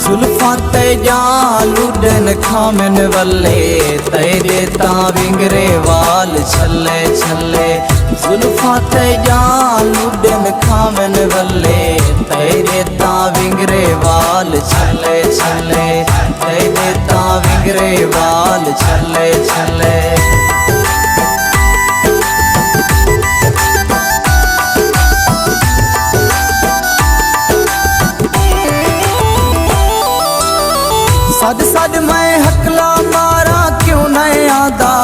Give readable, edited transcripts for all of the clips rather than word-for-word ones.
जुल्फां तेजा लुडन खामन वल्ले तेरे ता विंगरे वाल छल्ले छल्ले। जुल्फां तेजा लुडन खामन वल्ले तेरे ता विंगरे वाल छल्ले छल्ले। तेरे ता विंगरे वाल छल्ले छल्ले। सद सद मैं हकला मारा क्यों नहीं आदा।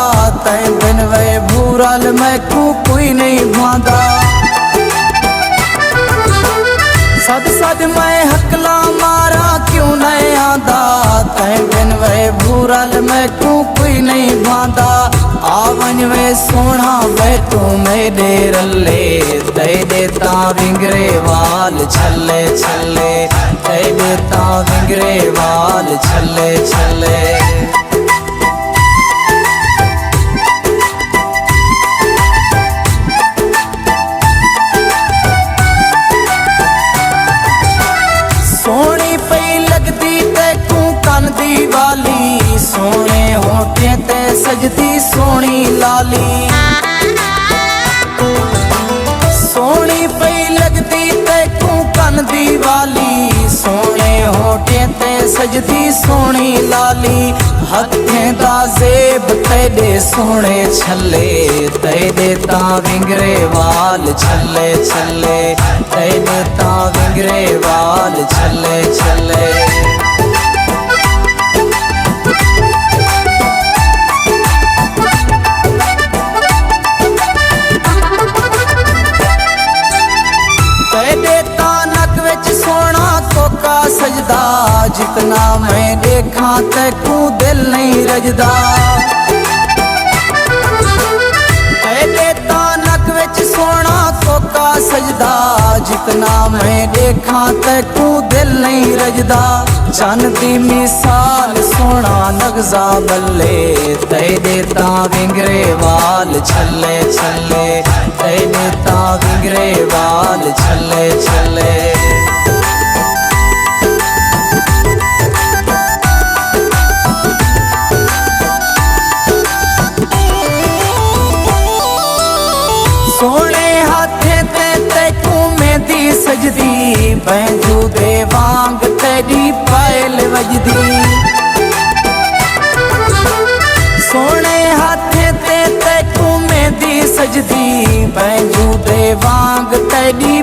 तै बिन वे भूरल मैं कोई नहीं भांदा। सद सद मैं हकला मारा क्यों नहीं आदा। तै बिन वे भूरल मैं कोई नहीं भांदा। आवन वे सोना वे तू मेरे रल्ले तेरे ता विंगरे वाल छल्ले छल्ले। तेरे ता विंगरे वाल छल्ले छल्ले। सोनी पई लगदी ते तू कन दी वाली। सोने होठे ते सजदी सोनी लाली। सोनी पई लगदी ते तू कन दी वाली। सोने होठे ते सजदी सोनी लाली। हथें दा जेब तेरे सोने छल्ले तेरे ता विंगरे वाल छल्ले छल्ले। तेरे ता विंगरे वाल छल्ले छल्ले। सजदा जितना मैं देखा तैकू दिल नहीं रजदा। तेरे तानक विच सोना कोका सजदा जितना मैं देखा तैकू दिल नहीं रजदा। चन दी मिसाल सोना नगजा बल्ले तेरे ता विंगरे वाल छल्ले छल्ले। तेरे ता विंगरे वाल छल्ले छल्ले। सोने हाथे ते तैकू मेहंदी सजदी। बैंजू दे वांग तेरी पायल वजदी। सोने हाथे ते तैकू मेहंदी सजदी। बैंजू दे वांग तेरी